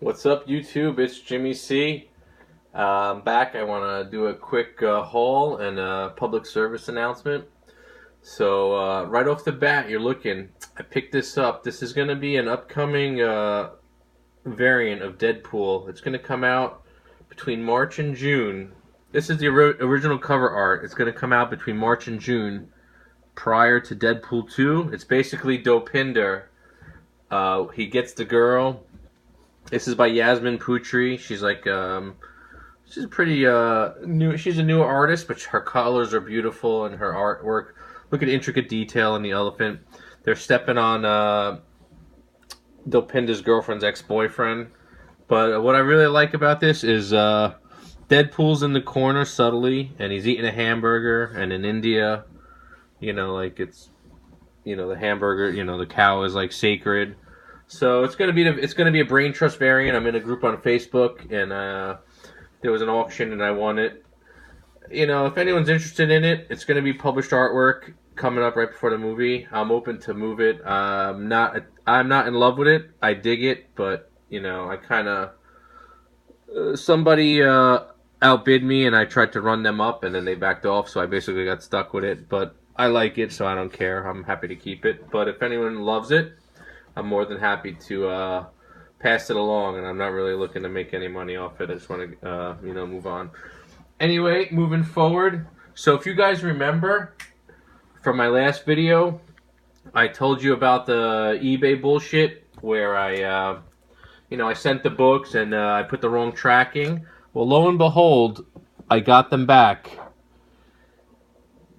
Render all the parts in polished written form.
What's up, YouTube? It's Jimmy C. I'm back. I want to do a quick haul and a public service announcement. So, right off the bat, I picked this up. This is going to be an upcoming variant of Deadpool. It's going to come out between March and June. This is the original cover art. It's going to come out between March and June prior to Deadpool 2. It's basically Dopinder. He gets the girl. This is by Yasmin Putri. She's like, she's pretty new. She's a new artist, but her colors are beautiful and her artwork. Look at the intricate detail in the elephant. They're stepping on Dopinder's girlfriend's ex-boyfriend. But what I really like about this is Deadpool's in the corner subtly, and he's eating a hamburger. And in India, the hamburger, the cow is like sacred. So it's gonna be a brain trust variant. I'm in a group on Facebook, and there was an auction, and I won it. If anyone's interested in it, it's gonna be published artwork coming up right before the movie. I'm open to move it. I'm not in love with it. I dig it, but I kind of somebody outbid me, and I tried to run them up, and then they backed off. So I basically got stuck with it. But I like it, so I don't care. I'm happy to keep it. But if anyone loves it, I'm more than happy to pass it along, and I'm not really looking to make any money off it. I just want to, move on. Anyway, moving forward. So if you guys remember from my last video, I told you about the eBay bullshit where I sent the books and I put the wrong tracking. Well, lo and behold, I got them back.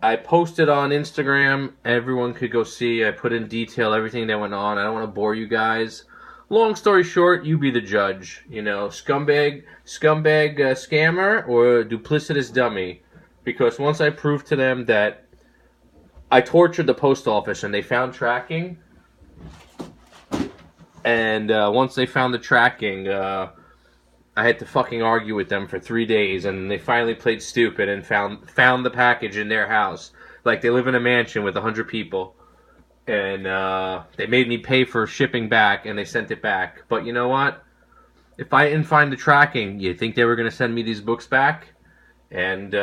I posted on Instagram. Everyone could go see. I put in detail everything that went on. I don't want to bore you guys. Long story short, you be the judge. Scumbag scammer or duplicitous dummy. Because once I proved to them that I tortured the post office and they found tracking, and once they found the tracking, I had to fucking argue with them for 3 days, and they finally played stupid and found the package in their house. Like, they live in a mansion with 100 people, and they made me pay for shipping back, and they sent it back. But you know what? If I didn't find the tracking, you think they were going to send me these books back? And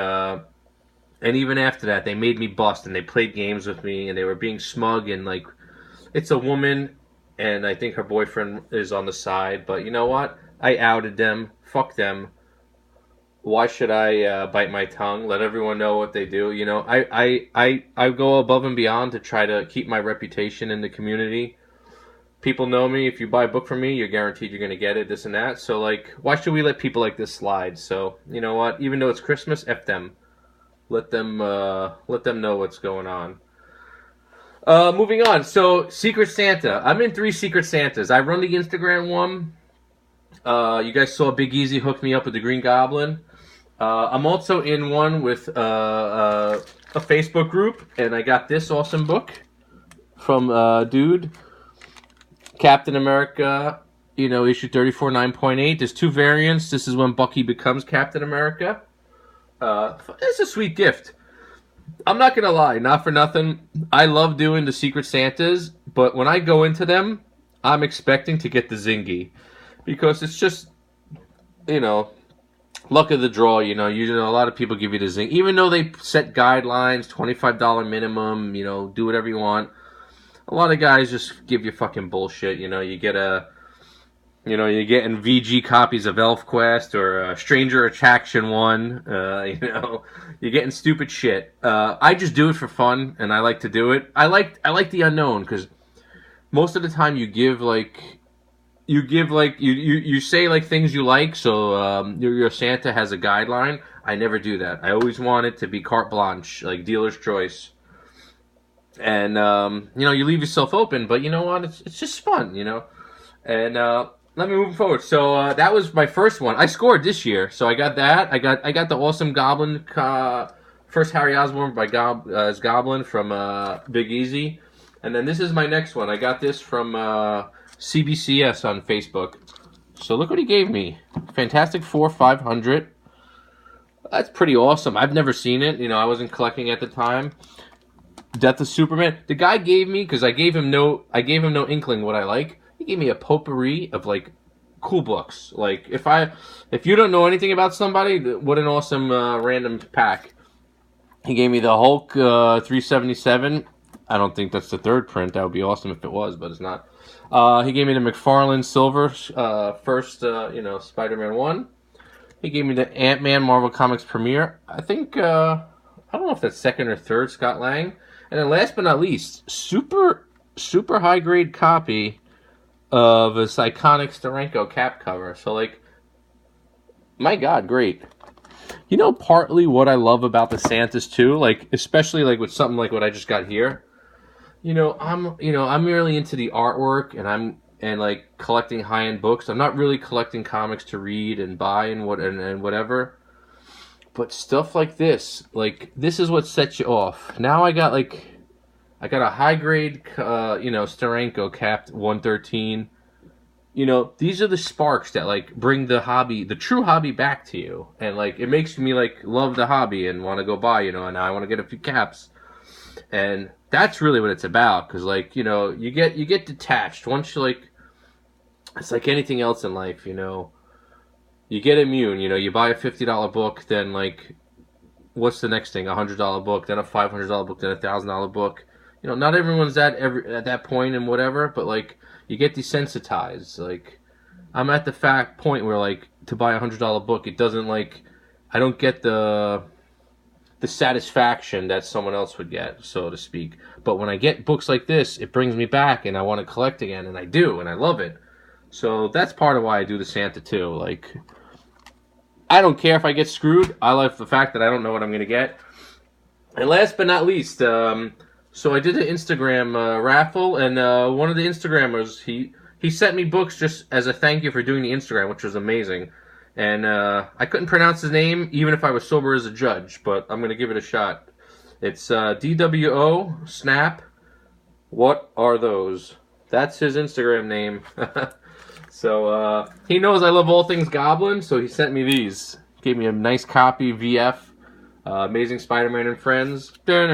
even after that, they made me bust, and they played games with me, and they were being smug, and like, it's a woman, and I think her boyfriend is on the side. But you know what? I outed them. Fuck them. Why should I bite my tongue? Let everyone know what they do. I go above and beyond to try to keep my reputation in the community. People know me. If you buy a book from me, you're guaranteed you're going to get it, this and that. So, like, why should we let people like this slide? So, you know what? Even though it's Christmas, F them. Let them know what's going on. Moving on. So, Secret Santa. I'm in 3 Secret Santas. I run the Instagram one. You guys saw Big Easy hook me up with the Green Goblin. I'm also in one with a Facebook group, and I got this awesome book from dude, Captain America, issue 34 9.8. There's 2 variants. This is when Bucky becomes Captain America. It's a sweet gift. I'm not gonna lie, not for nothing. I love doing the Secret Santas, but when I go into them, I'm expecting to get the Zingy. Because it's just, luck of the draw, a lot of people give you the zing. Even though they set guidelines, $25 minimum, do whatever you want. A lot of guys just give you fucking bullshit, you get you're getting VG copies of ElfQuest or Stranger Attraction 1, you're getting stupid shit. I just do it for fun, and I like to do it. I like the unknown, because most of the time you say like things you like, so your Santa has a guideline. I never do that. I always want it to be carte blanche, like dealer's choice. And you leave yourself open, but you know what? It's just fun, And let me move forward. So that was my first one. I scored this year, so I got that. I got the awesome Goblin, first Harry Osborn as Goblin from Big Easy, and then this is my next one. I got this from CBCS on Facebook. So look what he gave me. Fantastic Four 500. That's pretty awesome. I've never seen it. I wasn't collecting at the time. Death of Superman. The guy gave me, because I gave him no inkling what I like. He gave me a potpourri of like cool books. Like if you don't know anything about somebody, what an awesome random pack. He gave me the Hulk 377. I don't think that's the third print. That would be awesome if it was, but it's not. He gave me the McFarlane Silver first, Spider-Man 1. He gave me the Ant-Man Marvel Comics Premiere. I think, I don't know if that's second or third, Scott Lang. And then last but not least, super high grade copy of this iconic Steranko cap cover. So, like, my God, great. You know, partly what I love about the Santas too, like especially like with something like what I just got here. I'm really into the artwork, and like collecting high end books. I'm not really collecting comics to read and buy and whatever. But stuff like this is what sets you off. Now I got a high grade, Steranko capped 113. These are the sparks that like bring the true hobby back to you, and like it makes me like love the hobby and want to go buy, and now I want to get a few caps, and that's really what it's about. Because like you get detached once you like. It's like anything else in life, you get immune. You buy a $50 book, then like, what's the next thing? $100 book, then a $500 book, then a $1,000 book. Not everyone's at that point and whatever, but like you get desensitized. Like I'm at the point where like to buy a $100 book, it doesn't like I don't get the satisfaction that someone else would get, so to speak. But when I get books like this, it brings me back, and I want to collect again, and I do, and I love it. So that's part of why I do the Santa too. Like, I don't care if I get screwed. I like the fact that I don't know what I'm going to get. And last but not least, so I did an Instagram raffle, and one of the Instagrammers, he sent me books just as a thank you for doing the Instagram, which was amazing. And I couldn't pronounce his name, even if I was sober as a judge, but I'm going to give it a shot. It's DWO Snap. What are those? That's his Instagram name. So he knows I love all things Goblin, so he sent me these. Gave me a nice copy, VF, Amazing Spider-Man and Friends. Yeah,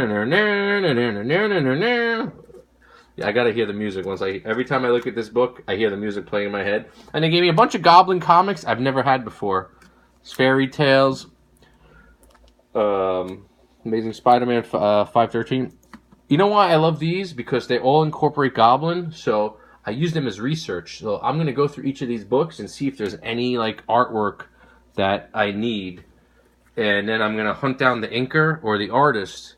I gotta hear the music every time I look at this book, I hear the music playing in my head. And they gave me a bunch of Goblin comics I've never had before. Fairy Tales, Amazing Spider-Man 513. You know why I love these? Because they all incorporate Goblin, so I use them as research. So I'm going to go through each of these books and see if there's any like artwork that I need. And then I'm going to hunt down the inker or the artist,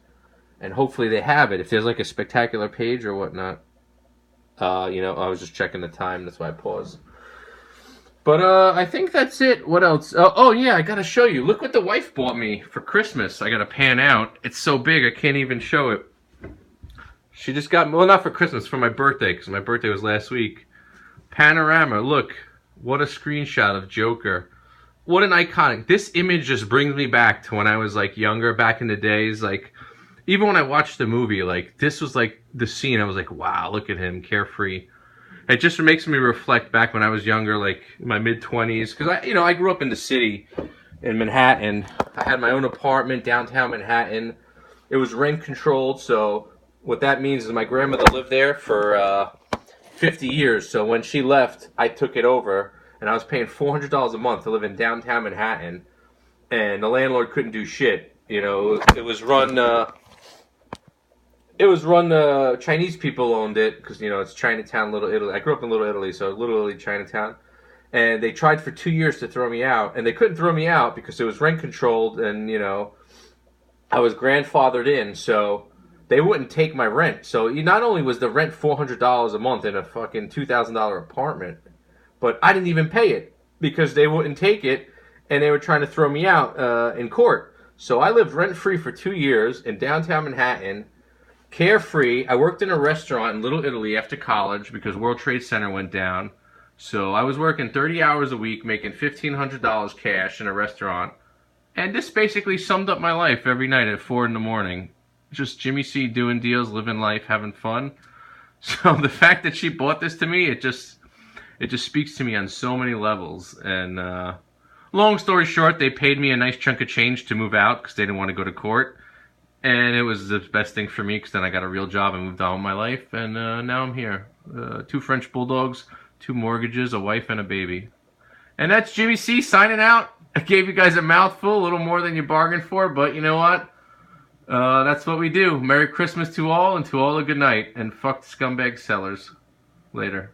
and hopefully they have it. If there's like a spectacular page or whatnot. I was just checking the time. That's why I paused. But I think that's it. What else? Oh yeah, I got to show you. Look what the wife bought me for Christmas. I got to pan out. It's so big I can't even show it. She just got, well, not for Christmas, for my birthday, because my birthday was last week. Panorama, look, what a screenshot of Joker. What an iconic, this image just brings me back to when I was, like, younger, back in the days, like, even when I watched the movie, like, this was, like, the scene, I was like, wow, look at him, carefree. It just makes me reflect back when I was younger, like, in my mid-20s, because, I grew up in the city, in Manhattan. I had my own apartment, downtown Manhattan. It was rent-controlled, so what that means is my grandmother lived there for 50 years, so when she left, I took it over, and I was paying $400 a month to live in downtown Manhattan, and the landlord couldn't do shit. It was run, Chinese people owned it, because, it's Chinatown, Little Italy. I grew up in Little Italy, so Little Italy, Chinatown, and they tried for 2 years to throw me out, and they couldn't throw me out because it was rent-controlled, and, I was grandfathered in, so they wouldn't take my rent. So not only was the rent $400 a month in a fucking $2,000 apartment, but I didn't even pay it because they wouldn't take it, and they were trying to throw me out in court. So I lived rent-free for 2 years in downtown Manhattan, carefree. I worked in a restaurant in Little Italy after college because World Trade Center went down. So I was working 30 hours a week, making $1,500 cash in a restaurant. And this basically summed up my life every night at 4 in the morning. Just Jimmy C doing deals, living life, having fun. So the fact that she bought this to me, it just speaks to me on so many levels. And long story short, they paid me a nice chunk of change to move out because they didn't want to go to court. And it was the best thing for me because then I got a real job and moved on with my life. And now I'm here. 2 French bulldogs, 2 mortgages, a wife, and a baby. And that's Jimmy C signing out. I gave you guys a mouthful, a little more than you bargained for, but you know what? That's what we do. Merry Christmas to all, and to all a good night. And fuck the scumbag sellers. Later.